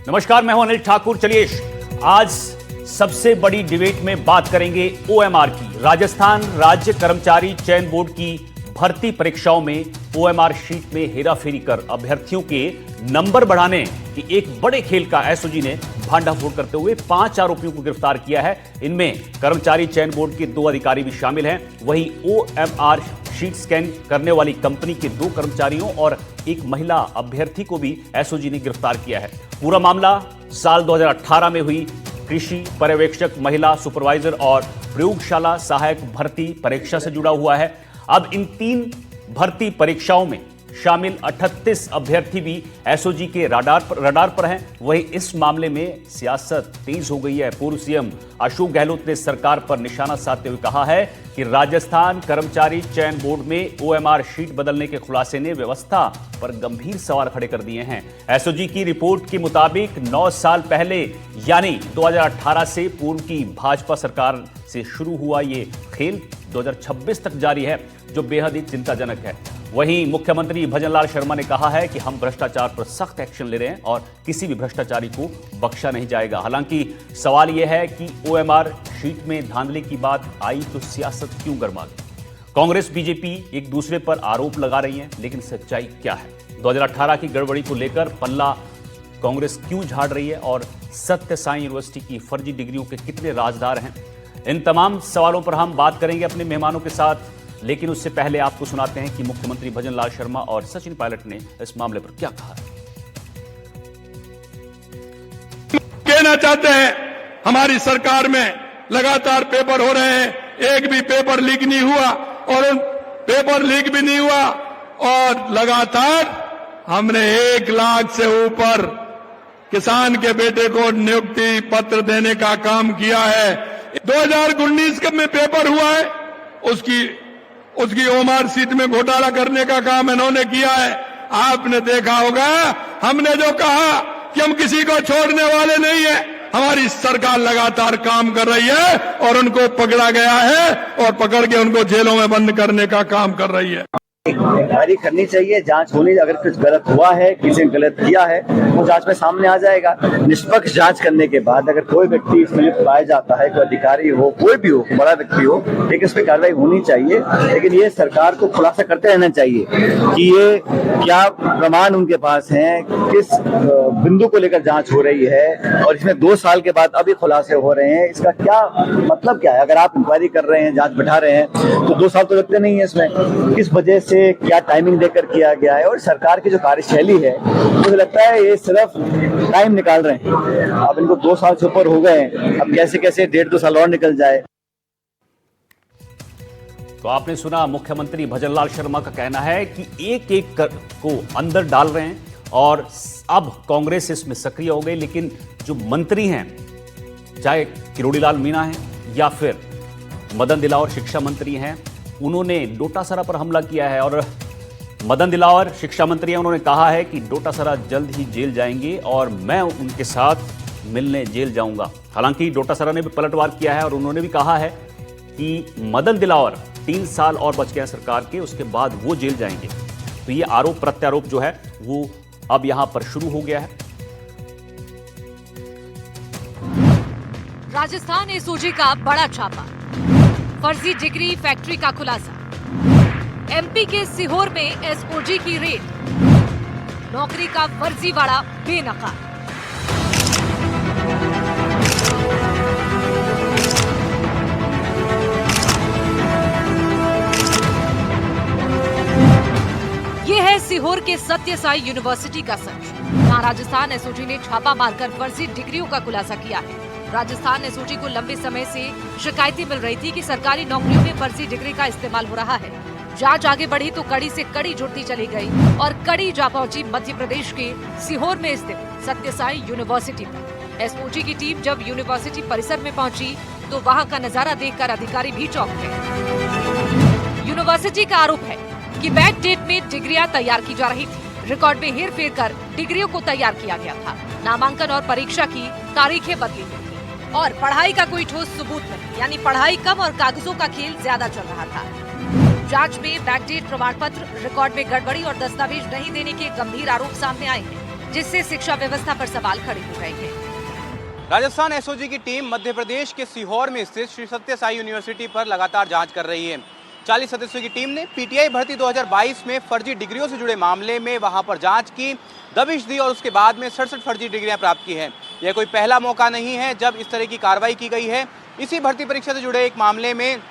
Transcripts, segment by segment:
नमस्कार, मैं हूं अनिल ठाकुर। चलिए आज सबसे बड़ी डिबेट में बात करेंगे ओएमआर की। राजस्थान राज्य कर्मचारी चयन बोर्ड की भर्ती परीक्षाओं में ओएमआर शीट में हेराफेरी कर अभ्यर्थियों के नंबर बढ़ाने की एक बड़े खेल का एसओजी ने भांडाफोड़ करते हुए 5 आरोपियों को गिरफ्तार किया है। इनमें कर्मचारी चयन बोर्ड के 2 अधिकारी भी शामिल हैं। वहीं ओएमआर शीट स्कैन करने वाली कंपनी के 2 कर्मचारियों और एक महिला अभ्यर्थी को भी एसओजी ने गिरफ्तार किया है। पूरा मामला साल 2018 में हुई कृषि पर्यवेक्षक महिला सुपरवाइजर और प्रयोगशाला सहायक भर्ती परीक्षा से जुड़ा हुआ है। अब इन 3 भर्ती परीक्षाओं में शामिल 38 अभ्यर्थी भी एसओजी के रडार पर हैं। वहीं इस मामले में सियासत तेज हो गई है। पूर्व सीएम अशोक गहलोत ने सरकार पर निशाना साधते हुए कहा है कि राजस्थान कर्मचारी चयन बोर्ड में ओएमआर शीट बदलने के खुलासे ने व्यवस्था पर गंभीर सवाल खड़े कर दिए हैं। एसओजी की रिपोर्ट के मुताबिक 9 साल पहले यानी 2018 से पूर्व की भाजपा सरकार से शुरू हुआ ये खेल 2026 तक जारी है, जो बेहद ही चिंताजनक है। वहीं मुख्यमंत्री भजनलाल शर्मा ने कहा है कि हम भ्रष्टाचार पर सख्त एक्शन ले रहे हैं और किसी भी भ्रष्टाचारी को बख्शा नहीं जाएगा। हालांकि सवाल यह है कि ओएमआर शीट में धांधली की बात आई तो सियासत क्यों गर्मा गई? कांग्रेस बीजेपी एक दूसरे पर आरोप लगा रही है, लेकिन सच्चाई क्या है? 2018 की गड़बड़ी को लेकर पल्ला कांग्रेस क्यों झाड़ रही है और सत्य साई यूनिवर्सिटी की फर्जी डिग्रियों के कितने राजदार हैं? इन तमाम सवालों पर हम बात करेंगे अपने मेहमानों के साथ, लेकिन उससे पहले आपको सुनाते हैं कि मुख्यमंत्री भजनलाल शर्मा और सचिन पायलट ने इस मामले पर क्या कहा है। कहना चाहते हैं हमारी सरकार में लगातार पेपर हो रहे हैं, एक भी पेपर लीक नहीं हुआ और पेपर लीक भी नहीं हुआ और लगातार हमने 1 लाख से ऊपर किसान के बेटे को नियुक्ति पत्र देने का काम किया है। 2019 में पेपर हुआ है, उसकी ओएमआर शीट में घोटाला करने का काम इन्होंने किया है। आपने देखा होगा, हमने जो कहा कि हम किसी को छोड़ने वाले नहीं है, हमारी सरकार लगातार काम कर रही है और उनको पकड़ा गया है और पकड़ के उनको जेलों में बंद करने का काम कर रही है। इंक्वायरी करनी चाहिए, जांच होनी। अगर कुछ गलत हुआ है, किसी ने गलत किया है, वो जांच में सामने आ जाएगा। निष्पक्ष जांच करने के बाद अगर कोई व्यक्ति इसमें लिप्त पाया जाता है, कोई अधिकारी हो, कोई भी हो, बड़ा व्यक्ति हो, लेकिन इस पर कार्रवाई होनी चाहिए। लेकिन ये सरकार को खुलासा करते रहना चाहिए कि ये क्या प्रमाण उनके पास हैं, किस बिंदु को लेकर जांच हो रही है और इसमें 2 साल के बाद अभी खुलासे हो रहे हैं। इसका क्या मतलब क्या है? अगर आप इंक्वायरी कर रहे हैं, जांच बैठा रहे हैं, तो 2 साल तो लगते नहीं है इसमें। किस वजह से, क्या टाइमिंग देकर किया गया है? और सरकार की जो कार्यशैली है, मुझे लगता है ये सिर्फ टाइम निकाल रहे हैं। अब इनको 2 साल से ऊपर हो गए, अब कैसे कैसे 1.5-2 साल और निकल जाए। तो आपने सुना, मुख्यमंत्री भजनलाल शर्मा का कहना है कि एक को अंदर डाल रहे हैं और अब कांग्रेस इसमें सक्रिय हो गई। लेकिन जो मंत्री हैं, चाहे किरोड़ीलाल मीणा हैं या फिर मदन दिलावर शिक्षा मंत्री हैं, उन्होंने डोटासरा पर हमला किया है और मदन दिलावर शिक्षा मंत्री हैं, उन्होंने कहा है कि डोटासरा जल्द ही जेल जाएंगे और मैं उनके साथ मिलने जेल जाऊंगा। हालांकि डोटासरा ने भी पलटवार किया है और उन्होंने भी कहा है कि मदन दिलावर 3 साल और बच गए हैं सरकार के, उसके बाद वो जेल जाएंगे। तो ये आरोप प्रत्यारोप जो है वो अब यहां पर शुरू हो गया है। राजस्थान एसओजी का बड़ा छापा, फर्जी डिग्री फैक्ट्री का खुलासा। एमपी के सीहोर में एसओजी की रेड, नौकरी का फर्जीवाड़ा बेनकाब। ये है सीहोर के सत्य साई यूनिवर्सिटी का सच। यहाँ राजस्थान एसओजी ने छापा मारकर फर्जी डिग्रियों का खुलासा किया है। राजस्थान एसओजी को लंबे समय से शिकायतें मिल रही थी कि सरकारी नौकरियों में फर्जी डिग्री का इस्तेमाल हो रहा है। जांच आगे बढ़ी तो कड़ी से कड़ी जुड़ती चली गई और कड़ी जा पहुंची मध्य प्रदेश के सीहोर में स्थित सत्य साई यूनिवर्सिटी पर। एसओजी की टीम जब यूनिवर्सिटी परिसर में पहुंची तो वहां का नजारा देखकर अधिकारी भी चौंक गए। यूनिवर्सिटी का आरोप है कि बैक डेट में डिग्रियां तैयार की जा रही थी। रिकॉर्ड में हेरफेर कर डिग्रियों को तैयार किया गया था। नामांकन और परीक्षा की तारीखें बदली गई थी और पढ़ाई का कोई ठोस सबूत नहीं, यानी पढ़ाई कम और कागजों का खेल ज्यादा चल रहा था। जांच में बैकडेट प्रमाण पत्र, रिकॉर्ड में गड़बड़ी और दस्तावेज नहीं देने के गंभीर आरोप सामने आए हैं। जिससे शिक्षा व्यवस्था पर सवाल खड़े हो गए हैं। राजस्थान एसओजी की टीम मध्य प्रदेश के सीहोर में स्थित श्री सत्य साई यूनिवर्सिटी पर लगातार जांच कर रही है। 40 सदस्यों की टीम ने पीटीआई भर्ती 2022 में फर्जी डिग्रियों से जुड़े मामले में वहां पर जांच की, दबिश दी और उसके बाद में 67 फर्जी डिग्रियां प्राप्त की हैं। यह कोई पहला मौका नहीं है जब इस तरह की कार्रवाई की गई है। इसी भर्ती परीक्षा से जुड़े एक मामले में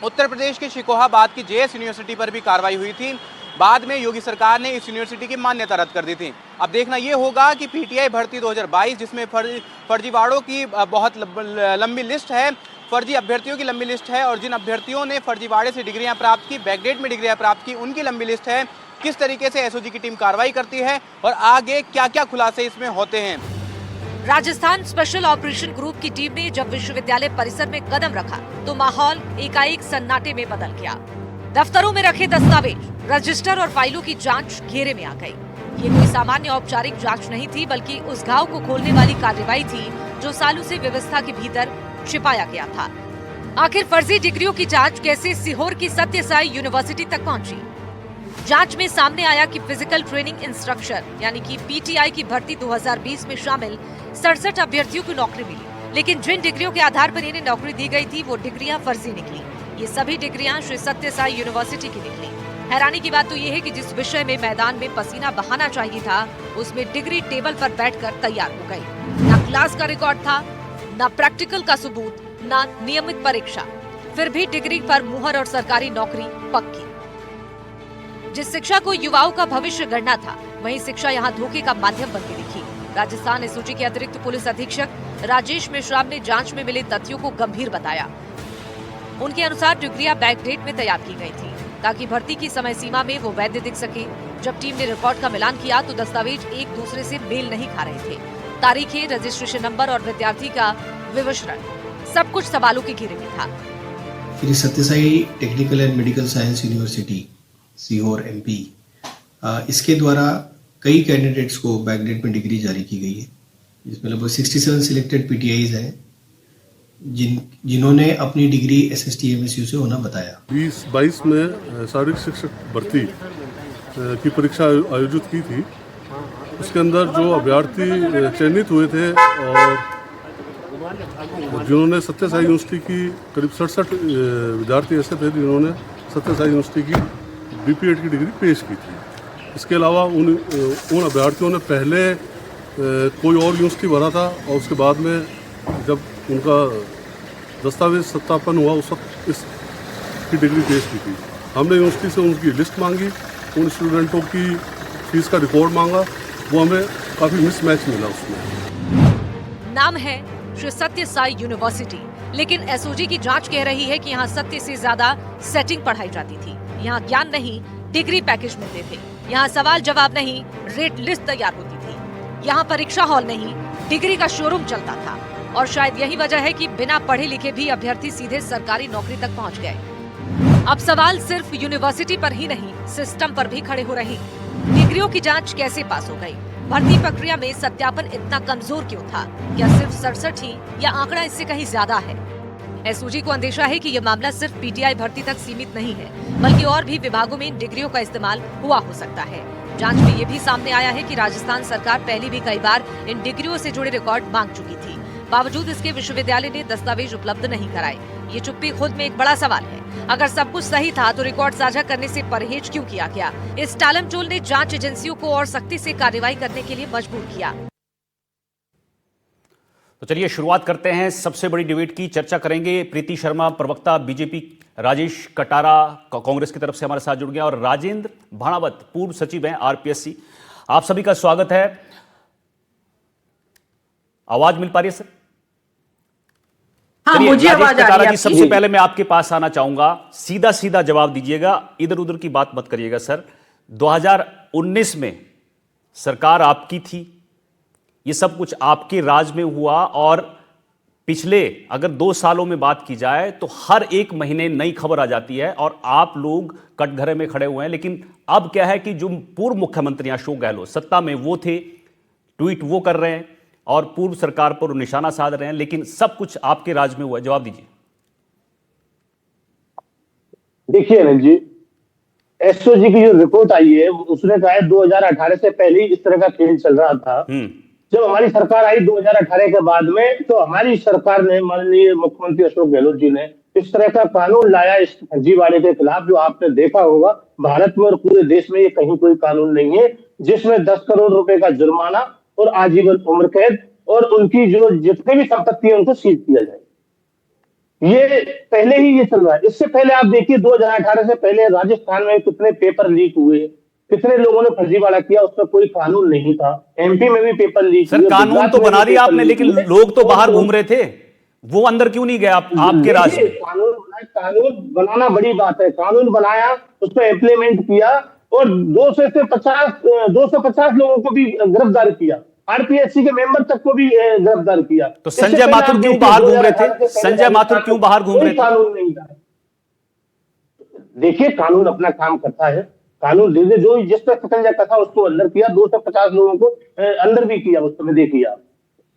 उत्तर प्रदेश के शिकोहाबाद की जेएस यूनिवर्सिटी पर भी कार्रवाई हुई थी। बाद में योगी सरकार ने इस यूनिवर्सिटी की मान्यता रद्द कर दी थी। अब देखना यह होगा कि पीटीआई भर्ती 2022 जिसमें फर्जीवाड़ों की बहुत लंबी लिस्ट है, फर्जी अभ्यर्थियों की लंबी लिस्ट है और जिन अभ्यर्थियों ने फर्जीवाड़े से डिग्रियां प्राप्त की, बैकडेट में डिग्रियां प्राप्त की, उनकी लंबी लिस्ट है। किस तरीके से एसओजी की टीम कार्रवाई करती है और आगे क्या क्या खुलासे इसमें होते हैं। राजस्थान स्पेशल ऑपरेशन ग्रुप की टीम ने जब विश्वविद्यालय परिसर में कदम रखा तो माहौल एकाएक सन्नाटे में बदल गया। दफ्तरों में रखे दस्तावेज, रजिस्टर और फाइलों की जांच घेरे में आ गई। ये कोई सामान्य औपचारिक जांच नहीं थी, बल्कि उस घाव को खोलने वाली कार्रवाई थी जो सालों से व्यवस्था के भीतर छिपाया गया था। आखिर फर्जी डिग्रियों की जांच कैसे सीहोर की सत्य साई यूनिवर्सिटी तक पहुंची? जांच में सामने आया कि फिजिकल ट्रेनिंग इंस्ट्रक्टर यानी कि पीटीआई की भर्ती 2020 में शामिल 67 अभ्यर्थियों को नौकरी मिली, लेकिन जिन डिग्रियों के आधार पर इन्हें नौकरी दी गई थी वो डिग्रियां फर्जी निकली। ये सभी डिग्रियां श्री सत्य साई यूनिवर्सिटी की निकली। हैरानी की बात तो ये है कि जिस विषय में मैदान में पसीना बहाना चाहिए था, उसमें डिग्री टेबल पर बैठकर तैयार हो गई। न क्लास का रिकॉर्ड था, न प्रैक्टिकल का सबूत, न नियमित परीक्षा, फिर भी डिग्री पर मुहर और सरकारी नौकरी पक्की। जिस शिक्षा को युवाओं का भविष्य गढ़ना था, वही शिक्षा यहाँ धोखे का माध्यम बनती दिखी। राजस्थान एसओजी के अतिरिक्त पुलिस अधीक्षक राजेश मेश्राम ने जांच में मिले तथ्यों को गंभीर बताया। उनके अनुसार डिग्रियां बैकडेट में तैयार की गई थी ताकि भर्ती की समय सीमा में वो वैध दिख सके। जब टीम ने रिकॉर्ड का मिलान किया तो दस्तावेज एक दूसरे से मेल नहीं खा रहे थे। तारीखें, रजिस्ट्रेशन नंबर और विद्यार्थी का विवरण सब कुछ सवालों के घेरे में था। श्री सत्य Sai technical and medical science university Sehore MP, इसके द्वारा कई कैंडिडेट्स को बैकडेट में डिग्री जारी की गई है, जिसमें लगभग 67 सिलेक्टेड पीटीआईज हैं जिन्होंने अपनी डिग्री एसएसटी-एमएसयू से होना बताया। 2022 में शारीरिक शिक्षक भर्ती की परीक्षा आयोजित की थी। उसके अंदर जो अभ्यर्थी चयनित हुए थे और जिन्होंने सत्य साई यूनिवर्सिटी की करीब 67 विद्यार्थी ऐसे थे जिन्होंने सत्य साई यूनिवर्सिटी की बीपीएड की डिग्री पेश की थी। इसके अलावा उन अभ्यर्थियों ने पहले कोई और यूनिवर्सिटी भरा था और उसके बाद में जब उनका दस्तावेज सत्यापन हुआ उस वक्त इसकी डिग्री पेश की थी। हमने यूनिवर्सिटी से उनकी लिस्ट मांगी, उन स्टूडेंटों की फीस का रिकॉर्ड मांगा, वो हमें काफ़ी मिसमैच मिला उसमें। नाम है श्री सत्य साई यूनिवर्सिटी, लेकिन एसओजी की जांच कह रही है कि यहाँ सत्य से ज्यादा सेटिंग पढ़ाई जाती थी। यहाँ ज्ञान नहीं, डिग्री पैकेज मिलते थे। यहाँ सवाल जवाब नहीं, रेट लिस्ट तैयार होती थी। यहाँ परीक्षा हॉल नहीं, डिग्री का शोरूम चलता था। और शायद यही वजह है कि बिना पढ़े लिखे भी अभ्यर्थी सीधे सरकारी नौकरी तक पहुँच गए। अब सवाल सिर्फ यूनिवर्सिटी पर ही नहीं, सिस्टम पर भी खड़े हो रहे। डिग्रियों की जांच कैसे पास हो गई? भर्ती प्रक्रिया में सत्यापन इतना कमजोर क्यों था? क्या सिर्फ 67 ही या आंकड़ा इससे कहीं ज्यादा है? एसओजी को अंदेशा है कि यह मामला सिर्फ पीटीआई भर्ती तक सीमित नहीं है, बल्कि और भी विभागों में इन डिग्रियों का इस्तेमाल हुआ हो सकता है। जांच में ये भी सामने आया है कि राजस्थान सरकार पहले भी कई बार इन डिग्रियों से जुड़े रिकॉर्ड मांग चुकी थी। बावजूद इसके विश्वविद्यालय ने दस्तावेज उपलब्ध नहीं कराए। ये चुप्पी खुद में एक बड़ा सवाल है। अगर सब कुछ सही था तो रिकॉर्ड साझा करने से परहेज क्यों किया गया? इस टालमटोल ने जांच एजेंसियों को और सख्ती से कार्रवाई करने के लिए मजबूर किया। तो चलिए शुरुआत करते हैं। सबसे बड़ी डिबेट की चर्चा करेंगे। प्रीति शर्मा प्रवक्ता बीजेपी, राजेश कटारा कांग्रेस की तरफ से हमारे साथ जुड़ गया और राजेंद्र भाणावत पूर्व सचिव हैं आरपीएससी। आप सभी का स्वागत है। आवाज मिल पा रही है सर? हाँ, मुझे आवाज आ रही है। सबसे पहले मैं आपके पास आना चाहूंगा, सीधा सीधा जवाब दीजिएगा, इधर उधर की बात मत करिएगा सर। 2019 में सरकार आपकी थी, ये सब कुछ आपके राज में हुआ और पिछले अगर 2 सालों में बात की जाए तो हर एक महीने नई खबर आ जाती है और आप लोग कटघरे में खड़े हुए हैं। लेकिन अब क्या है कि जो पूर्व मुख्यमंत्री अशोक गहलोत सत्ता में वो थे, ट्वीट वो कर रहे हैं और पूर्व सरकार पर निशाना साध रहे हैं, लेकिन सब कुछ आपके राज में हुआ है। जवाब दीजिए। देखिए अनिल जी, एसओजी की जो रिपोर्ट आई है उसने कहा है 2018 से पहले ही इस तरह का खेल चल रहा था। जब हमारी सरकार आई 2018 के बाद में, तो हमारी सरकार ने, माननीय मुख्यमंत्री अशोक गहलोत जी ने इस तरह का कानून लाया इस फर्जीवाड़े के खिलाफ, जो आपने देखा होगा भारत में और पूरे देश में ये कहीं कोई कानून नहीं है जिसमें 10 करोड़ रुपए का जुर्माना और आजीवन उम्र कैद और उनकी जो जितनी भी संपत्ति है उनको सीज किया जाए। ये पहले ही ये चल रहा है। इससे पहले आप देखिए 2018 से पहले राजस्थान में कितने पेपर लीक हुए, कितने लोगों ने फर्जीवाड़ा किया, उस पर कोई कानून नहीं था। एमपी में भी पेपर लीक सर, कानून तो बना दिया आपने, लेकिन लोग तो बाहर घूम रहे थे, वो अंदर क्यों नहीं गए आपके राज्य में? कानून बनाना बड़ी बात है, कानून बनाया, उस पर इम्प्लीमेंट किया और 250 लोगों को भी गिरफ्तार किया, आरपीएससी के मेंबर तक को भी गिरफ्तार किया। तो संजय माथुर क्यों बाहर घूम रहे थे? संजय माथुर क्यों बाहर घूम रहे थे? कानून नहीं था। देखिए, कानून अपना काम करता है, कानून दे दे, जो जिस पर संजय कथा उसको अंदर किया, 250 लोगों को अंदर भी किया। उस समय देखिए आप,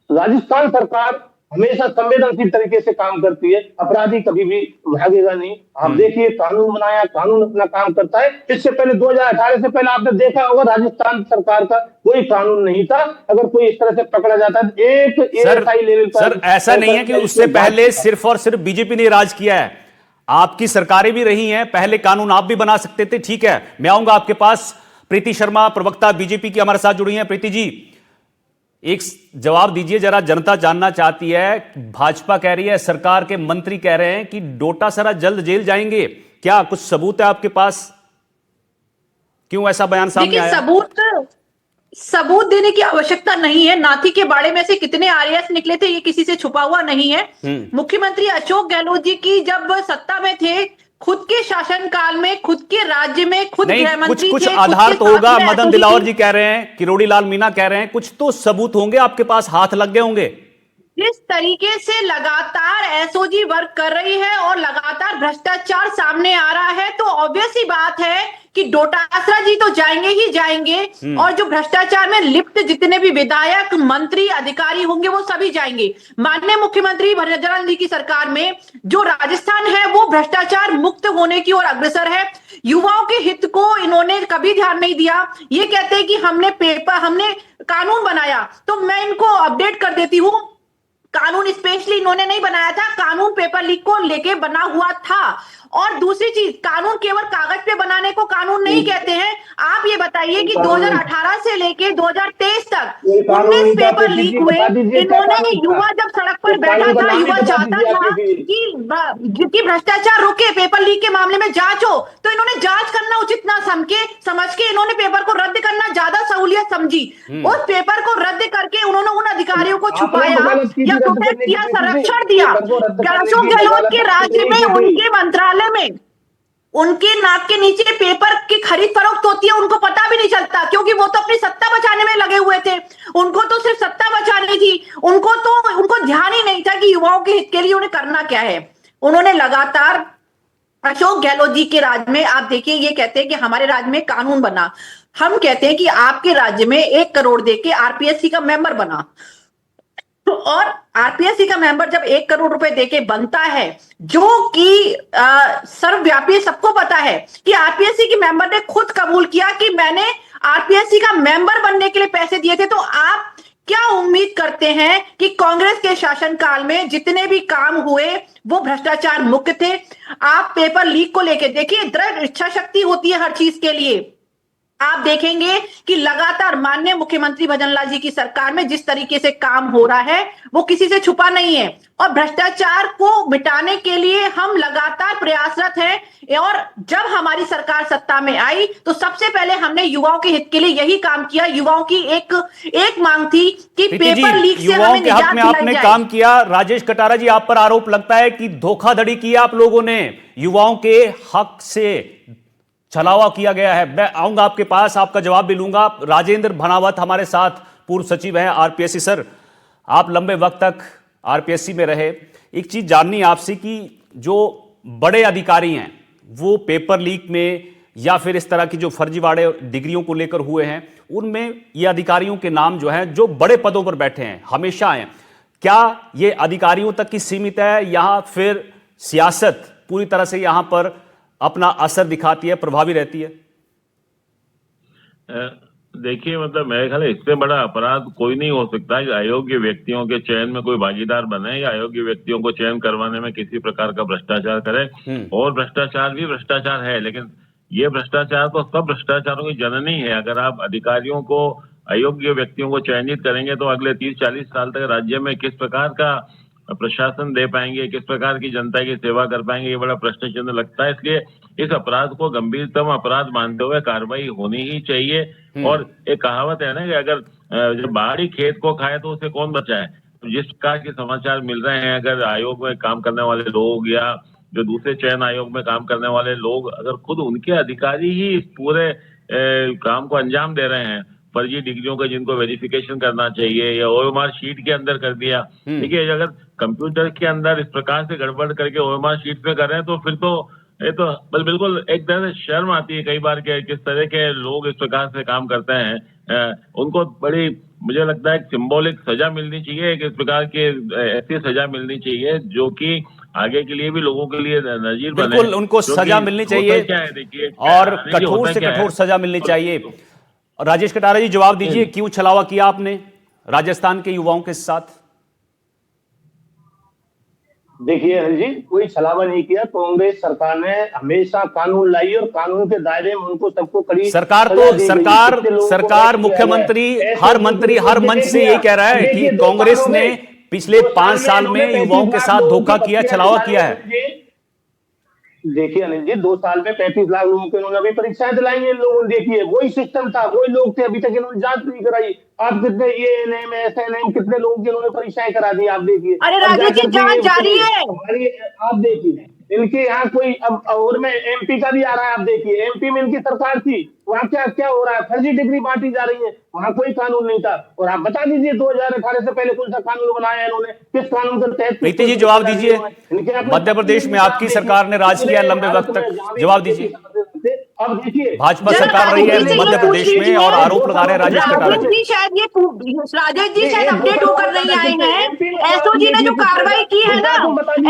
राजस्थान सरकार हमेशा संवेदनशील तरीके से काम करती है, अपराधी कभी भी भागेगा नहीं। आप देखिए, कानून बनाया, कानून अपना काम करता है। इससे पहले 2018 से पहले आपने देखा होगा राजस्थान सरकार का कोई कानून नहीं था। अगर कोई इस तरह से पकड़ा जाता है, एक एएसआई लेवल पर। सर, ऐसा नहीं है कि उससे पहले सिर्फ और सिर्फ बीजेपी ने राज किया है, आपकी सरकारें भी रही हैं, पहले कानून आप भी बना सकते थे। ठीक है, मैं आऊंगा आपके पास। प्रीति शर्मा, प्रवक्ता बीजेपी की, हमारे साथ जुड़ी हैं। प्रीति जी, एक जवाब दीजिए जरा, जनता जानना चाहती है। भाजपा कह रही है, सरकार के मंत्री कह रहे हैं कि डोटासरा जल्द जेल जाएंगे, क्या कुछ सबूत है आपके पास? क्यों ऐसा बयान सामने आया? सबूत देने की आवश्यकता नहीं है। नाथी के बाड़े में से कितने आरएएस निकले थे, ये किसी से छुपा हुआ नहीं है। मुख्यमंत्री अशोक गहलोत जी की जब सत्ता में थे, खुद के शासनकाल में, खुद के राज्य में, खुद गृहमंत्री कुछ आधार तो होगा। मदन दिलावर जी कह रहे हैं, किरोड़ी लाल मीणा कह रहे हैं, कुछ तो सबूत होंगे आपके पास, हाथ लग गए होंगे। जिस तरीके से लगातार एसओजी वर्क कर रही है और लगातार भ्रष्टाचार सामने आ रहा है, तो ऑब्वियस ही बात है कि डोटासरा जी तो जाएंगे ही जाएंगे, और जो भ्रष्टाचार में लिप्त जितने भी विधायक, मंत्री, अधिकारी होंगे वो सभी जाएंगे। माननीय मुख्यमंत्री भजनलाल जी की सरकार में जो राजस्थान है वो भ्रष्टाचार मुक्त होने की ओर अग्रसर है। युवाओं के हित को इन्होंने कभी ध्यान नहीं दिया। ये कहते हैं कि हमने कानून बनाया, तो मैं इनको अपडेट कर देती हूँ, कानून स्पेशली इन्होंने नहीं बनाया था, कानून पेपर लीक को लेके बना हुआ था। और दूसरी चीज, कानून केवल कागज पे बनाने को कानून नहीं कहते हैं। आप ये बताइए कि 2018 से लेके 2023 तक 19 पेपर लीक हुए। इन्होंने, युवा जब सड़क पर बैठा था, युवा चाहता था कि भ्रष्टाचार रुके, पेपर लीक के मामले में जांच हो, तो इन्होंने जांच करना उचित ना समझ के इन्होंने पेपर को रद्द करना ज्यादा सहूलियत समझी। उस पेपर को रद्द करके उन्होंने उन अधिकारियों को छुपाया या प्रोटेक्ट किया, संरक्षण दिया। अशोक गहलोत के राज्य में, उनके मंत्रालय में, उनके नाक के नीचे पेपर की खरीद फरोख्त होती है, उनको पता भी नहीं चलता, क्योंकि वो तो अपनी सत्ता बचाने में लगे हुए थे। उनको तो सिर्फ सत्ता बचानी थी, उनको ध्यान ही नहीं था कि युवाओं के हित के लिए उन्हें करना क्या है। उन्होंने लगातार अशोक गहलोत जी के राज्य में, आप देखिए, ये कहते हैं कि हमारे राज्य में कानून बना। हम कहते हैं कि आपके राज्य में 1 करोड़ देके आरपीएससी का मेंबर बना, और आरपीएससी का मेंबर जब 1 करोड़ रुपए देके बनता है, जो कि सर्वव्यापी, सबको पता है कि आरपीएससी के मेंबर ने खुद कबूल किया कि मैंने आरपीएससी का मेंबर बनने के लिए पैसे दिए थे। तो आप क्या उम्मीद करते हैं कि कांग्रेस के शासनकाल में जितने भी काम हुए वो भ्रष्टाचार मुक्त थे? आप पेपर लीक को लेके देखिए, दृढ़ इच्छा शक्ति होती है हर चीज के लिए। आप देखेंगे कि लगातार माननीय मुख्यमंत्री भजनलाल जी की सरकार में जिस तरीके से काम हो रहा है वो किसी से छुपा नहीं है, और भ्रष्टाचार को मिटाने के लिए हम लगातार प्रयासरत हैं। और जब हमारी सरकार सत्ता में आई तो सबसे पहले हमने युवाओं के हित के लिए यही काम किया। युवाओं की एक मांग थी कि पेपर लीक से हमें निजात दिलाई आपने जाए। काम किया। राजेश कटारा जी, आप पर आरोप लगता है कि धोखाधड़ी की आप लोगों ने, युवाओं के हक से छलावा किया गया है। मैं आऊंगा आपके पास, आपका जवाब भी लूंगा। राजेंद्र भनावत हमारे साथ, पूर्व सचिव हैं आरपीएससी। सर, आप लंबे वक्त तक आरपीएससी में रहे, एक चीज जाननी आपसे कि जो बड़े अधिकारी हैं वो पेपर लीक में या फिर इस तरह की जो फर्जीवाड़े डिग्रियों को लेकर हुए हैं, उनमें ये अधिकारियों के नाम जो हैं, जो बड़े पदों पर बैठे हैं, हमेशा हैं, क्या ये अधिकारियों तक की सीमित है या फिर सियासत पूरी तरह से यहां पर अपना असर दिखाती है, प्रभावी रहती है? देखिए, मतलब मेरे ख्याल इससे बड़ा अपराध कोई नहीं हो सकता कि अयोग्य व्यक्तियों के चयन में कोई भागीदार बने या अयोग्य व्यक्तियों को चयन करवाने में किसी प्रकार का भ्रष्टाचार करे। और भ्रष्टाचार भी भ्रष्टाचार है, लेकिन ये भ्रष्टाचार तो सब भ्रष्टाचारों की जननी है। अगर आप अधिकारियों को अयोग्य व्यक्तियों को चयनित करेंगे तो अगले 30-40 साल तक राज्य में किस प्रकार का प्रशासन दे पाएंगे, किस प्रकार की जनता की सेवा कर पाएंगे, ये बड़ा प्रश्न चिन्ह लगता है। इसलिए इस अपराध को गंभीरतम अपराध मानते हुए कार्रवाई होनी ही चाहिए। और एक कहावत है ना कि अगर जब बाहरी खेत को खाए तो उसे कौन बचाए। तो जिस प्रकार के समाचार मिल रहे हैं, अगर आयोग में काम करने वाले लोग या जो दूसरे चयन आयोग में काम करने वाले लोग, अगर खुद उनके अधिकारी ही इस पूरे काम को अंजाम दे रहे हैं, फर्जी डिग्रियों का जिनको वेरिफिकेशन करना चाहिए या ओएमआर शीट के अंदर कर दिया। देखिए, अगर कंप्यूटर के अंदर इस प्रकार से गड़बड़ करके ओएमआर शीट में कर रहे हैं तो फिर तो ये तो बिल्कुल एक तरह से शर्म आती है कई बार के किस तरह के लोग इस प्रकार से काम करते हैं। उनको बड़ी, मुझे लगता है, सिंबॉलिक सजा मिलनी चाहिए, इस प्रकार के ऐसी सजा मिलनी चाहिए जो कि आगे के लिए भी लोगों के लिए नजीर बने। बिल्कुल, उनको सजा मिलनी चाहिए। क्या है, देखिए, और कठोर से कठोर सजा मिलनी चाहिए। राजेश कटारा जी, जवाब दीजिए, क्यों छलावा किया आपने राजस्थान के युवाओं के साथ? देखिए अनिल जी, कोई छलावा नहीं किया। कांग्रेस सरकार ने हमेशा कानून लाई और कानून के दायरे में उनको सबको कड़ी सरकार मुख्यमंत्री हर मंच से यही कह रहा है कि कांग्रेस ने पिछले 5 साल में युवाओं के साथ धोखा किया, छलावा किया है। देखिए अनिल जी, 2 साल में 35 लाख लोगों को इन्होंने अभी परीक्षाएं दिलाई हैं। लोगों ने देखिए, वही सिस्टम था, वही लोग थे, अभी तक इन्होंने जांच नहीं कराई। आप कितने एएनएम, एसएनएम, कितने लोगों की इन्होंने परीक्षाएं करा दी, आप देखिए। अरे राजेश जी, जांच जारी है। आप देखिए, इनके यहाँ कोई अब और में एमपी का भी आ रहा है। आप देखिए, एमपी में इनकी सरकार थी, वहाँ क्या क्या हो रहा है, फर्जी डिग्री बांटी जा रही है, वहाँ कोई कानून नहीं था। और आप बता दीजिए 2018 से पहले कौन सा कानून बनाया है इन्होंने, किस कानून के तहत? प्रीति जी, जवाब दीजिए। मध्य प्रदेश में आपकी सरकार ने राज किया लंबे वक्त तक, जवाब दीजिए। अब देखिए, भाजपा सरकार रही है मध्य प्रदेश में और आरोप लगा रहे हैं राजेश कटारा जी। राजेश जी शायद अपडेट होकर नहीं आए हैं। एसओजी ने जो कार्रवाई की है ना,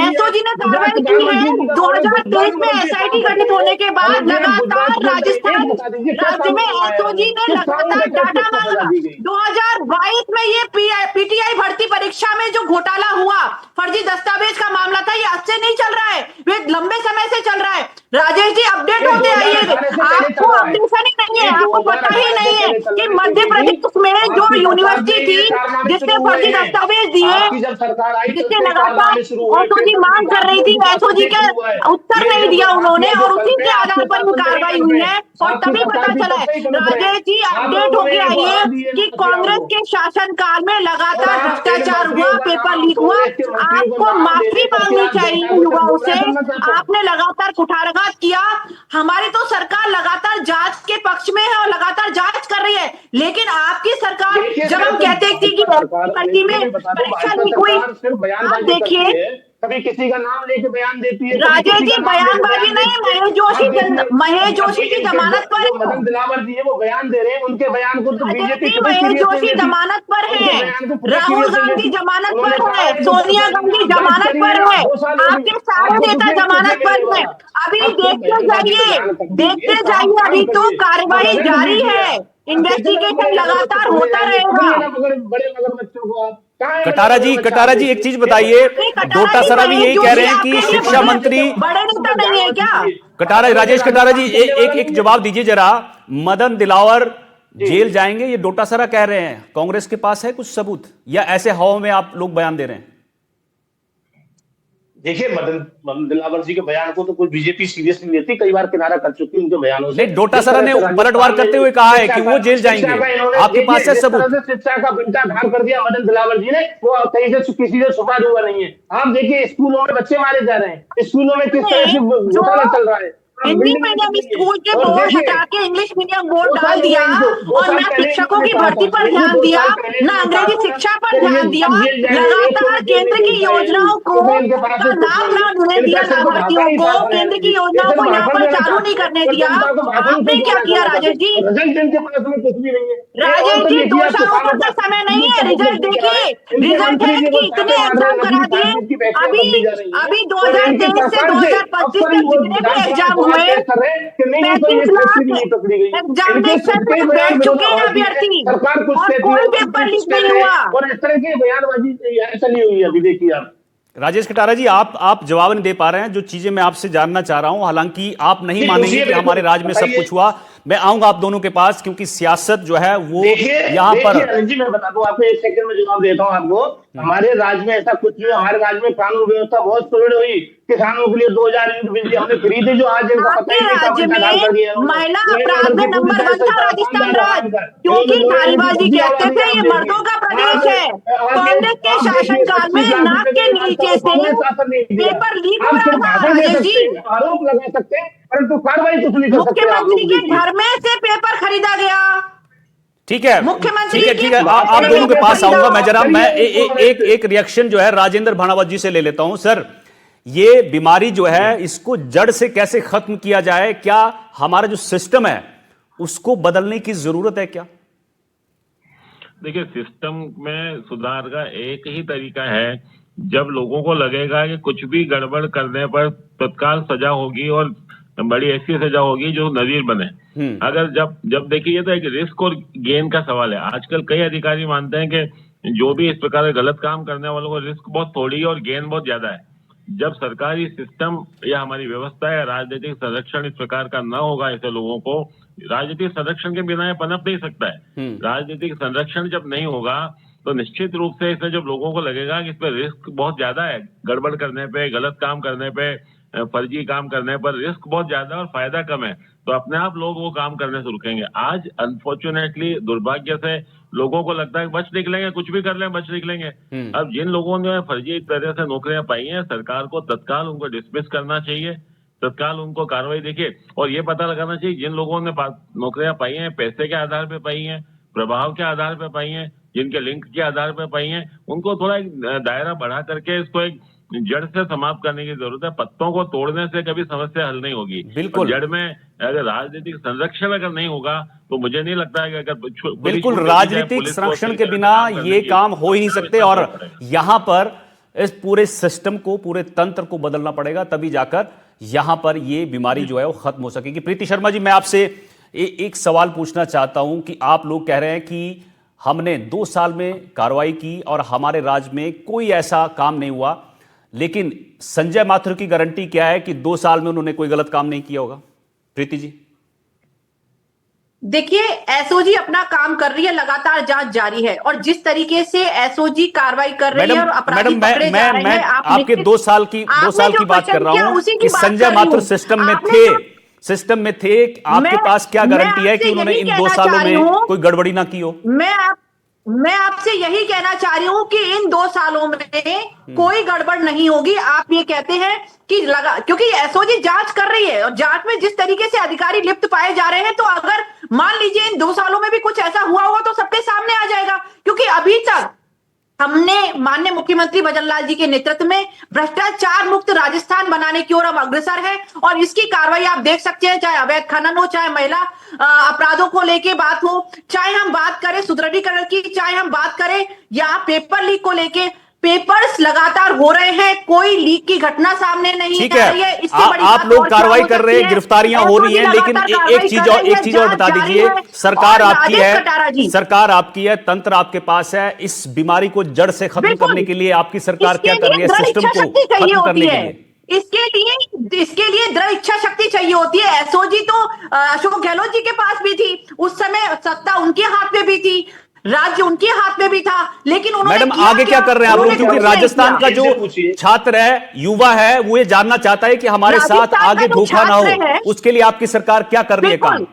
एसओजी ने कार्रवाई की है 2023 में एसआईटी गठित होने के बाद लगातार राजस्थान राज्य में एसओजी ने लगातार डाटा मांगा। 2022 में ये पीटीआई भर्ती परीक्षा में जो घोटाला हुआ, फर्जी दस्तावेज का मामला था, ये आज से नहीं चल रहा है, ये लंबे समय से चल रहा है। राजेश जी, अपडेट होते आइए। आपको अपडेशन ही नहीं है, आपको पता ही नहीं है कि मध्य प्रदेश में जो यूनिवर्सिटी थी जिसने फर्जी दस्तावेज दिए, जिसने लगातार एसओजी मांग कर रही थी, एसओजी के उत्तर नहीं दिया उन्होंने, और उसी के आधार पर कार्रवाई हुई है। और तभी पता चला है। राजेश जी, अपडेट होके आइए कि कांग्रेस के शासनकाल में लगातार भ्रष्टाचार हुआ, पेपर लीक हुआ। आपको माफी मांगनी चाहिए युवाओं से। आपने लगातार कुठाराघात किया। हमारी तो सरकार लगातार जांच के पक्ष में है और लगातार जांच कर रही है, लेकिन आपकी सरकार, जब हम कहते थी कि भर्ती में परीक्षा लीक हुई, आप देखिए, कभी किसी का नाम लेके बयान देती है। राजेश जी, बयानबाजी नहीं, महेश जोशी की जमानत पर, मदन दिलावर जी है, वो बयान दे रहे हैं, उनके बयान को तो बीजेपी, महेश जोशी जमानत पर है, राहुल गांधी जमानत पर है, सोनिया गांधी जमानत पर है, आपके सारे नेता जमानत पर है। अभी देखते जाइए, अभी तो कार्रवाई जारी है, इन्वेस्टिगेशन लगातार होता रहेगा। बड़े मगर बच्चों को कटारा जी, एक चीज बताइए, डोटासरा भी यही कह रहे हैं कि शिक्षा मंत्री बड़े नेता नहीं है क्या? राजेश कटारा जी, एक जवाब दीजिए जरा। मदन दिलावर जेल जाएंगे, ये डोटासरा कह रहे हैं, कांग्रेस के पास है कुछ सबूत या ऐसे हवा में आप लोग बयान दे रहे हैं? देखिए, मदन दिलावर जी के बयान को तो कोई बीजेपी सीरियस नहीं लेती, कई बार किनारा कर चुकी है उनके बयानों से। डोटासरा ने पलटवार करते हुए कहा है कि वो जेल जाएंगे, आपके पास है सबूत? शिक्षा का बिंटा घाट कर दिया मदन दिलावर जी ने, वो कहीं से किसी से छुपा हुआ नहीं है। आप देखिए, स्कूलों में बच्चे मारे जा रहे हैं, स्कूलों में किस तरह से घोटाला चल रहा है। हिंदी मीडियम स्कूल के बोर्ड हटा के इंग्लिश मीडियम बोर्ड डाल दिया, और ना शिक्षकों की भर्ती पर ध्यान दिया, ना अंग्रेजी शिक्षा पर ध्यान दिया। लगातार केंद्र की योजनाओं को नाम ना देने दिया, लाभार्थियों को केंद्र की योजनाओं को यहाँ पर चालू नहीं करने दिया। आपने क्या किया राजेश जी? राजेश जी, 2 सालों पर तो समय नहीं है, रिजल्ट देखिए, रिजल्ट है कि इतने एग्जाम करा दिए। अभी 2023 से 2025 तक जितने भी एग्जाम हुए, बात कर रहे हैं कि नहीं तो ये 35 लाख फैसले नहीं पकड़ी गई, एग्जामिनेशन में बैठ चुके हैं अभ्यर्थी सरकार कुछ और कहती कोई है, पेपर कुछ लीक कह नहीं रहे हैं, हुआ। और इस तरह की बयानबाजी चली हुई है। अभी देखिए आप राजेश कटारा जी, आप जवाब नहीं दे पा रहे हैं जो चीजें मैं आपसे जानना चाह रहा हूं। हालांकि आप नहीं मानेंगे कि हमारे राज्य में सब कुछ हुआ। मैं आऊंगा आप दोनों के पास, क्योंकि सियासत जो है वो यहाँ पर। जी मैं बता दूं आपको, 1 सेकंड में जवाब देता हूं आपको। हमारे राज्य में ऐसा कुछ नहीं, हमारे राज्य में कानून व्यवस्था बहुत सुदृढ़ हुई। किसानों के लिए 2000 यूनिट बिजली हमने खरीदी, जो आज इनको पता ही नहीं राज्य में महिला अपराध में नंबर 1 था राजस्थान राज्य, क्योंकि नारीबाजी कहते थे ये मर्दों का प्रदेश है। कांग्रेस के शासनकाल में नाक के नीचे से पेपर लीक हो रहा था राजेश जी। आरोप लगा सकते हैं परंतु कार्रवाई कुछ नहीं कर सकते। मुख्यमंत्री के घर में से पेपर खरीदा गया। ठीक है, मुख्यमंत्री ठीक है, आप दोनों के पास आऊंगा मैं। जरा मैं एक रिएक्शन जो है राजेंद्र भाणावत जी से ले लेता हूं। सर, ये बीमारी जो है इसको जड़ से कैसे खत्म किया जाए? क्या हमारा जो सिस्टम है उसको बदलने की जरूरत है क्या? देखिए, सिस्टम में सुधार का एक ही तरीका है, जब लोगों को लगेगा कि कुछ भी गड़बड़ करने पर तत्काल सजा होगी और बड़ी ऐसी सजा होगी जो नजीर बने। अगर जब देखिए, ये तो एक रिस्क और गेन का सवाल है। आजकल कई अधिकारी मानते हैं कि जो भी इस प्रकार के गलत काम करने वालों को रिस्क बहुत थोड़ी है और गेन बहुत ज्यादा है। जब सरकारी सिस्टम या हमारी व्यवस्था या राजनीतिक संरक्षण इस प्रकार का न होगा ऐसे लोगों को, राजनीतिक संरक्षण के बिना ये पनप नहीं सकता है। राजनीतिक संरक्षण जब नहीं होगा तो निश्चित रूप से इसमें जब लोगों को लगेगा कि इसमें रिस्क बहुत ज्यादा है, गड़बड़ करने पे, गलत काम करने पे, फर्जी काम करने पर रिस्क बहुत ज्यादा और फायदा कम है, तो अपने आप लोग वो काम करने से रुकेंगे। आज अनफॉर्चुनेटली, दुर्भाग्य से लोगों को लगता है कि बच निकलेंगे, कुछ भी कर लें बच निकलेंगे। अब जिन लोगों ने फर्जी तरह से नौकरियां पाई हैं, सरकार को तत्काल उनको डिसमिस करना चाहिए, तत्काल उनको कार्रवाई। देखिए, और ये पता लगाना चाहिए जिन लोगों ने नौकरियां पाई हैं पैसे के आधार पर पाई हैं, प्रभाव के आधार पर पाई हैं, जिनके लिंक के आधार पर पाई हैं, उनको थोड़ा एक दायरा बढ़ा करके इसको एक जड़ से समाप्त करने की जरूरत है। पत्तों को तोड़ने से कभी समस्या हल नहीं होगी। बिल्कुल, जड़ में अगर राजनीतिक संरक्षण अगर नहीं होगा तो मुझे नहीं लगता है कि अगर बिल्कुल राजनीतिक संरक्षण के बिना ये काम हो ही नहीं सकते। और यहां पर इस पूरे सिस्टम को, पूरे तंत्र को बदलना पड़ेगा, तभी जाकर यहां पर ये बीमारी जो है वो खत्म हो सकेगी। प्रीति शर्मा जी, मैं आपसे एक सवाल पूछना चाहता हूं कि आप लोग कह रहे हैं कि हमने 2 साल में कार्रवाई की और हमारे राज्य में कोई ऐसा काम नहीं हुआ, लेकिन संजय माथुर की गारंटी क्या है कि 2 साल में उन्होंने कोई गलत काम नहीं किया होगा? प्रीति जी, देखिए, एसओजी अपना काम कर रही है, लगातार जांच जारी है और जिस तरीके से एसओजी कार्रवाई कर रही है और अपराधी पकड़े जा रहे हैं, आपके 2 साल की बात कर रहा हूं कि संजय माथुर सिस्टम में थे। आपके पास क्या गारंटी है कि उन्होंने इन 2 सालों में कोई गड़बड़ी ना की हो? मैं आपसे यही कहना चाह रही हूं कि इन 2 सालों में कोई गड़बड़ नहीं होगी। आप ये कहते हैं कि क्योंकि एसओजी जांच कर रही है और जांच में जिस तरीके से अधिकारी लिप्त पाए जा रहे हैं, तो अगर मान लीजिए इन 2 सालों में भी कुछ ऐसा हुआ होगा तो सबके सामने आ जाएगा। क्योंकि अभी तक हमने माननीय मुख्यमंत्री भजनलाल जी के नेतृत्व में भ्रष्टाचार मुक्त राजस्थान बनाने की ओर हम अग्रसर है और इसकी कार्रवाई आप देख सकते हैं, चाहे अवैध खनन हो, चाहे महिला अपराधों को लेके बात हो, चाहे हम बात करें सुदृढ़ीकरण की, चाहे हम बात करें यहाँ पेपर लीक को लेके। पेपर्स लगातार हो रहे हैं, कोई लीक की घटना सामने नहीं आ रही है। इससे बड़ी आप लोग कार्रवाई कर रहे हैं, गिरफ्तारियां हो रही हैं, लेकिन एक चीज और बता दीजिए, सरकार आपकी है, तंत्र आपके पास है, इस बीमारी को जड़ से खत्म करने के लिए आपकी सरकार क्या कर रही है सिस्टम को खत्म करने के लिए? इसके लिए दृढ़ इच्छा शक्ति चाहिए होती है। एसओजी तो अशोक गहलोत जी के पास भी थी, उस समय सत्ता उनके हाथ में भी थी, राज्य उनके हाथ में भी था, लेकिन उन्होंने मैडम आगे क्या कर रहे हैं आप लोग? क्योंकि राजस्थान का जो छात्र है, युवा है, वो ये जानना चाहता है कि हमारे साथ आगे धोखा ना हो, उसके लिए आपकी सरकार क्या कर रही है काम?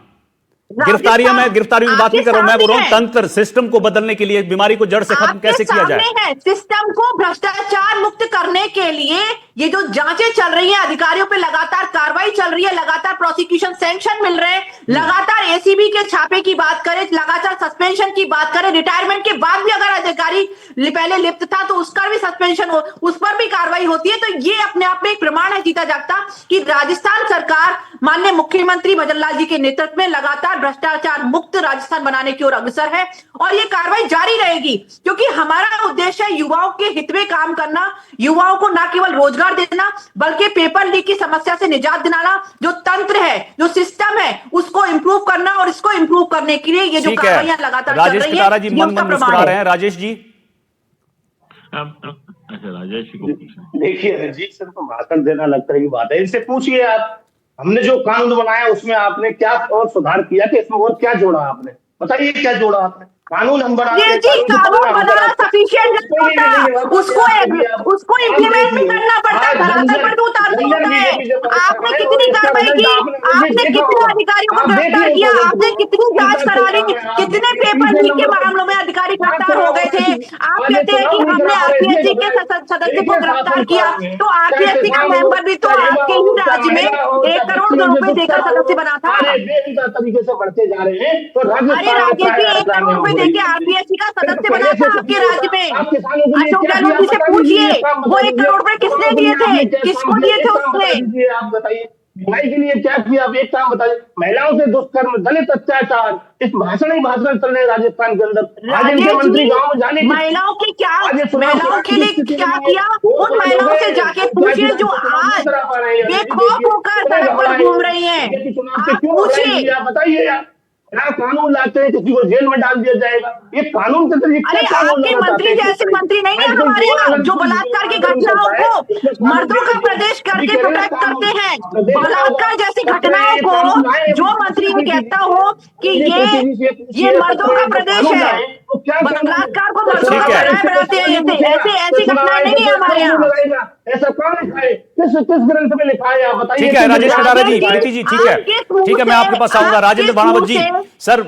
गिरफ्तारियों की बात नहीं कर रहा हूं, मैं बोल रहा हूं तंत्र सिस्टम को बदलने के लिए, बीमारी को जड़ से खत्म कैसे किया जाए? सिस्टम को भ्रष्टाचार मुक्त करने के लिए ये जो जांचें चल रही हैं, अधिकारियों पे लगातार कार्रवाई चल रही है, लगातार प्रोसिक्यूशन सैंक्शन मिल रहे हैं, लगातार एसीबी के छापे की बात करें, लगातार सस्पेंशन की बात करें, रिटायरमेंट के बाद भी अगर अधिकारी पहले लिप्त था तो उसका भी सस्पेंशन हो, उस पर भी कार्रवाई होती है। तो ये अपने आप में एक प्रमाण है जीता जागता कि राजस्थान सरकार माननीय मुख्यमंत्री भजन लाल जी के नेतृत्व में लगातार भ्रष्टाचार मुक्त राजस्थान बनाने की ओर अग्रसर है और ये कार्रवाई जारी रहेगी, क्योंकि हमारा उद्देश्य है युवाओं के हित में काम करना, युवाओं को न केवल रोजगार देना बल्कि पेपर लीक की समस्या से निजात दिलाना, जो तंत्र है, जो सिस्टम है, उसको इंप्रूव करना और इसको इंप्रूव करने के लिए ये जो कार्रवाइयां लगातार चल रही है, जी मन मन मुस्कुरा रहे हैं। राजेश जी, अच्छा राजेश जी को देखिए रणजीत सिंह को भाषण देना अलग तरह की बात है, इनसे पूछिए आप, हमने जो कानून बनाया उसमें आपने क्या और सुधार किया कि इसमें और क्या जोड़ा आपने, बताइए क्या जोड़ा आपने। कानून हम बनाते हैं, कानून बनाना सफिशिएंट नहीं होता, उसको इम्प्लीमेंट भी करना पड़ता है, धरातल पर तो उतारना होता है। आपने कितनी कार्रवाई की, आपने कितने अधिकारियों को गिरफ्तार किया, आपने कितनी जांच करा ली, कितने पेपर लीक के मामलों में अधिकारी गिरफ्तार हो गए थे। आप कहते हैं कि हमने आरपीएससी के सदस्य को गिरफ्तार किया, तो आरपीएससी का मेंबर भी तो आपके ही राज्य में 1 करोड़ रुपए देकर सदस्य बना था। तरीके से बढ़ते जा रहे हैं तो अरे राजेश जी, 1 करोड़ रुपए देके आरपीएससी का सदस्य बना था आपके राज्य में। अशोक गहलोत जी से पूछिए वो 1 करोड़ रुपए किसने दिए थे, किसको दिए थे उसने। आप बताइए भाई के लिए क्या किया, आप एक काम बताइए। महिलाओं से दुष्कर्म, दलित अत्याचार, इस भाषण ही भाषण चल रहे राजस्थान के अंदर। आज इनके मंत्री गाँव में जाने महिलाओं की क्या, महिलाओं के लिए क्या किया, उन महिलाओं से जाके पूछिए जो आज बेखौफ होकर सड़क पर घूम रही है। आप पूछिए, बताइए यार, कानून लाते हैं किसी को जेल में डाल दिया जाएगा, ये कानून के तरीके। अरे आपके मंत्री जैसे मंत्री नहीं है हमारे यहाँ, जो बलात्कार की घटनाओं को मर्दों का प्रदेश करके प्रोटेक्ट करते हैं। बलात्कार जैसी घटनाओं को जो मंत्री कहता हो कि ये मर्दों का प्रदेश है, बलात्कार को मर्दों का प्रदेश बनाते हैं, ऐसी घटनाएं नहीं है हमारे यहाँ। ऐसा कौन लिखा है, किस ग्रंथ में लिखा है, आप बताइए। ठीक है राजेश कटारा जी, प्रीति जी, ठीक है, मैं आपके पास आऊंगा। राजेंद्र भानावत जी, सर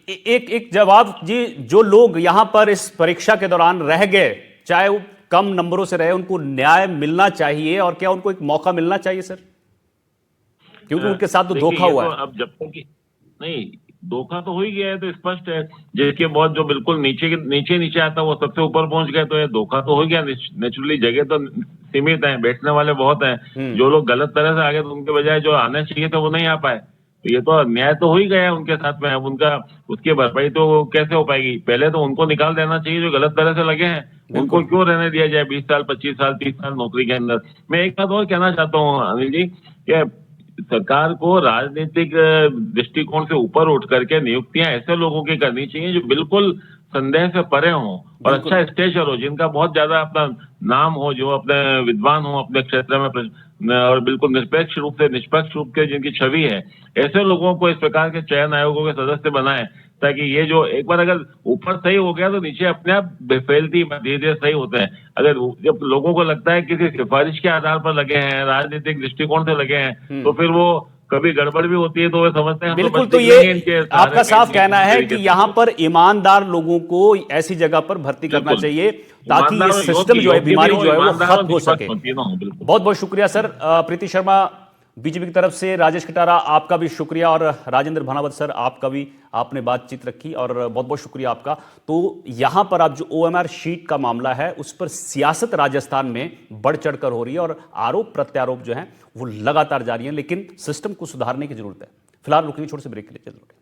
एक जवाब जी, जो लोग यहां पर इस परीक्षा के दौरान रह गए, चाहे वो कम नंबरों से रहे, उनको न्याय मिलना चाहिए और क्या उनको एक मौका मिलना चाहिए सर, क्योंकि उनके साथ तो धोखा हुआ है। अब जब तक नहीं, धोखा तो हो ही गया है, तो स्पष्ट है। जिसके बहुत जो बिल्कुल नीचे आता है वो सबसे ऊपर पहुंच गए, तो ये धोखा तो हो गया। नेचुरली जगह तो सीमित है, बैठने वाले बहुत हैं। जो लोग गलत तरह से आ गए तो उनके बजाय जो आने चाहिए थे वो नहीं आ पाए, तो ये तो अन्याय तो हो ही गया है उनके साथ में। अब उनका उसकी भरपाई तो कैसे हो पाएगी? पहले तो उनको निकाल देना चाहिए जो गलत तरह से लगे हैं, उनको क्यों रहने दिया जाए 20 साल 25 साल 30 साल नौकरी के अंदर। मैं एक बात और कहना चाहता हूँ अनिल जी, कि सरकार को राजनीतिक दृष्टिकोण से ऊपर उठ करके नियुक्तियां ऐसे लोगों की करनी चाहिए जो बिल्कुल संदेह से परे हों और अच्छा स्टेचर हो, जिनका बहुत ज्यादा अपना नाम हो, जो अपने विद्वान हो अपने क्षेत्र में और बिल्कुल निष्पक्ष रूप के जिनकी छवि है, ऐसे लोगों को इस प्रकार के चयन आयोगों के सदस्य बनाएं, ताकि ये जो एक बार अगर ऊपर सही हो गया तो नीचे अपने आप बेफेलती धीरे धीरे सही होते हैं। अगर जब लोगों को लगता है किसी सिफारिश के आधार पर लगे हैं, राजनीतिक दृष्टिकोण से लगे हैं, तो फिर वो कभी गड़बड़ भी होती है तो वे समझते हैं। बिल्कुल, तो ये आपका साफ कहना है कि यहाँ पर ईमानदार लोगों को ऐसी जगह पर भर्ती करना चाहिए ताकि ये सिस्टम जो है, बीमारी जो है वो खत्म हो सके। बहुत बहुत शुक्रिया सर। प्रीति शर्मा बीजेपी की तरफ से, राजेश कटारा आपका भी शुक्रिया, और राजेंद्र भानावत सर आपका भी, आपने बातचीत रखी और बहुत बहुत शुक्रिया आपका। तो यहाँ पर अब जो OMR शीट का मामला है उस पर सियासत राजस्थान में बढ़ चढ़कर हो रही है और आरोप प्रत्यारोप जो है वो लगातार जारी है, लेकिन सिस्टम को सुधारने की जरूरत है। फिलहाल रुकनी छोड़ से ब्रेक के लिए चल रहे हैं।